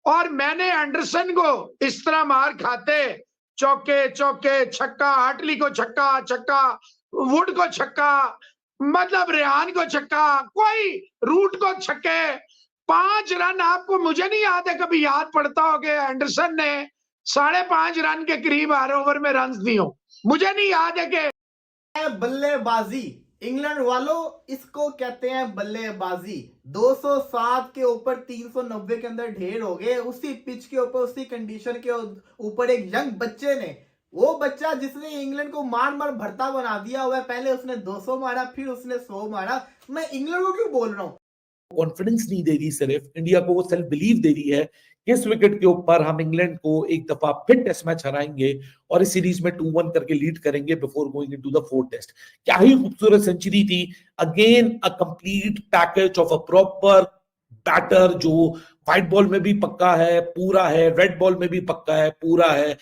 और मैंने एंडरसन को इस तरह मार खाते, चौके चौके छक्का, हाटली को छक्का छक्का, वुड को छक्का, मतलब रेहान को छक्का, कोई रूट को छक्के, 5 रन आपको, मुझे नहीं याद है कभी याद पड़ता हो कि एंडरसन ने 5.5 रन के करीब हर ओवर में रन दिए हो। मुझे नहीं याद है कि बल्लेबाजी। इंग्लैंड वालों, इसको कहते हैं बल्लेबाजी। 207 के ऊपर 390 के अंदर ढेर हो गए, उसी पिच के ऊपर, उसी कंडीशन के ऊपर एक यंग बच्चे ने, वो बच्चा जिसने इंग्लैंड को मार मार भरता बना दिया हुआ है। पहले उसने 200 मारा, फिर उसने 100 मारा। मैं इंग्लैंड को क्यों बोल रहा हूं? कॉन्फिडेंस नहीं दे रही, सिर्फ इंडिया को वो सेल्फ बिलीव दे रही है कि इस विकेट के ऊपर हम इंग्लैंड को एक दफा फिर टेस्ट मैच हराएंगे और इस सीरीज में 2-1 करके लीड करेंगे before going into the fourth test. क्या ही खूबसूरत सेंचुरी थी। Again a complete package of a proper batter जो व्हाइट बॉल में भी पक्का है, पूरा है, रेड बॉल में भी पक्का है, पूरा है।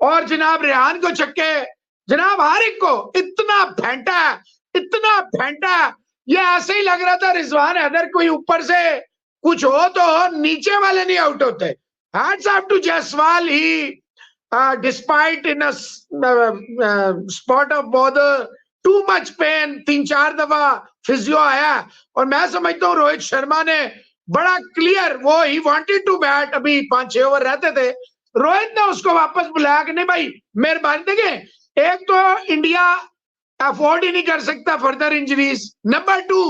और जनाब रेहान को छक्के, जनाब हारिक को इतना फेंटा, ये ऐसे ही लग रहा था रिजवान हैदर कोई ऊपर से कुछ हो तो नीचे वाले नहीं आउट होते। Hats off to Jaiswal, he despite in a spot of bother, too much pain, 3-4 दफा फिजियो आया। और मैं समझता हूँ रोहित शर्मा ने बड़ा क्लियर, वो ही वांटेड टू बैट, अभी 5-6 ओवर रहते थे, रोहित ने उसको वापस बुलाया कि नहीं भाई मेहरबानी, देखें एक तो इंडिया अफोर्ड ही नहीं कर सकता further injuries, number 2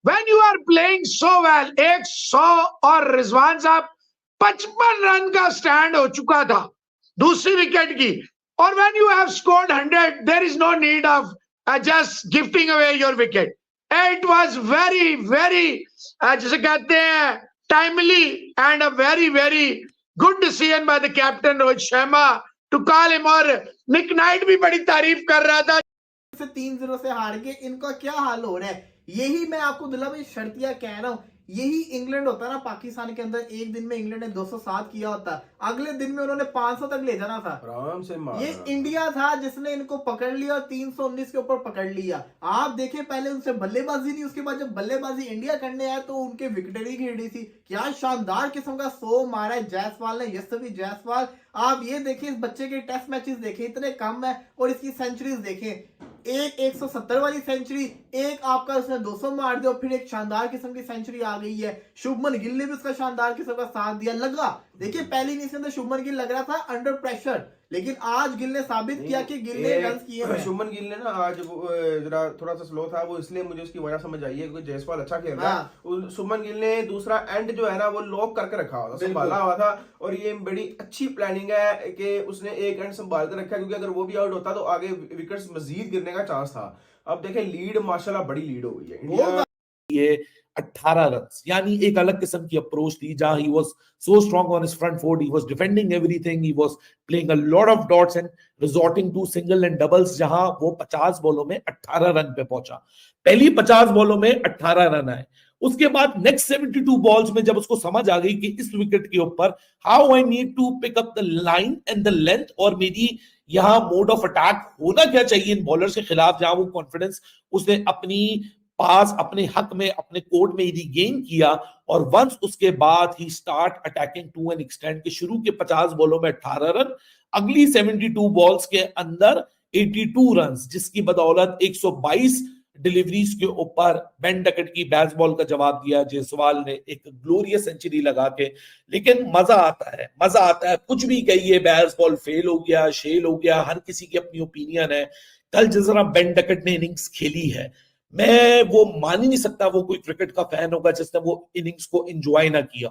when you are playing so well, 100 और रिजवान साहब 55 रन का स्टैंड हो चुका था दूसरी विकेट की, और when you have scored 100 there is no need of just gifting away your wicket. It was very जिसे कहते हैं timely and a very good decision by the captain Rohit Sharma to call him. और निक नाइट भी बड़ी तारीफ कर रहा था। 3-0 से हार के इनका क्या हाल हो रहा है, यही मैं आपको दिला भाई शर्तिया कह रहा हूं। यही इंग्लैंड होता ना पाकिस्तान के अंदर, एक दिन में इंग्लैंड ने 207 किया होता, अगले दिन में उन्होंने 500 तक ले जाना था आराम से। ये इंडिया था जिसने इनको पकड़ लिया और 319 के ऊपर पकड़ लिया। आप देखिए पहले उनसे बल्लेबाजी नहीं, उसके बाद जब बल्लेबाजी इंडिया करने आया तो उनके विकेटें ही गिर रही थी। क्या शानदार किस्म का 100 मारा है जायसवाल ने, यशस्वी जायसवाल। आप ये देखिए इस बच्चे के टेस्ट मैचेस देखें, इतने कम है, और इसकी सेंचुरीज देखें, एक 170 वाली सेंचुरी, एक आपका उसने 200 मार दिया, और फिर एक शानदार किस्म की सेंचुरी आ गई है। शुभमन गिल ने भी उसका शानदार किस्म का साथ दिया। लगा देखिए पहली इनिंग्स के अंदर शुभमन गिल लग रहा था अंडर प्रेशर, लेकिन आज गिल ने साबित किया कि गिल ने रन किए हैं। शुभमन गिल ने ना आज जरा थोड़ा सा स्लो था, वो इसलिए मुझे उसकी वजह समझ आई है क्योंकि जायसवाल अच्छा खेल रहा है। शुभमन गिल ने दूसरा एंड जो है ना वो लॉक करके रखा हुआ था, संभाला हुआ था, और ये बड़ी अच्छी प्लानिंग है कि उसने एक एंड संभाल कर रखा, क्योंकि अगर वो भी आउट होता तो आगे विकेट्स मजीद गिरने का चांस था। अब देखें लीड माशाल्लाह बड़ी लीड हो गई है इंडिया। ये 18 रन, यानी एक अलग किस्म की अप्रोच थी जहां he was so strong on his front foot, he was defending everything, he was playing a lot of dots and resorting to single and doubles, जहां वो 50 बॉलों में 18 रन पे पहुंचा। पहली 50 बॉलों में 18 रन आए। उसके बाद नेक्स्ट 72 बॉल्स में जब उसको समझ आ गई कि इस विकेट के ऊपर how I need to pick up the line and the length, और मेरी यहाँ मोड ऑफ अटैक होना क्या चाहिए इन बॉलर्स के खिलाफ, जहां वो कॉन्फिडेंस उसने अपनी पास, अपने हक में, अपने कोर्ट में रिगेन किया। और वंस उसके बाद ही start attacking to an extend के शुरू के 50 बॉलों में 18 रन, अगली 72 बॉल्स के अंदर 82 रन, जिसकी बदौलत 122 डिलीवरीज के ऊपर बेन डकेट की बेसबॉल का जवाब दिया जायसवाल ने एक ग्लोरियस सेंचुरी लगा के। लेकिन मजा आता है, कुछ भी कहिए, बेसबॉल फेल हो गया, शेल हो गया, हर किसी की अपनी ओपिनियन है। कल जिस तरह बेन डकेट ने इनिंग्स खेली है, मैं वो मान ही नहीं सकता वो कोई क्रिकेट का फैन होगा जिसने वो इनिंग्स को एंजॉय ना किया।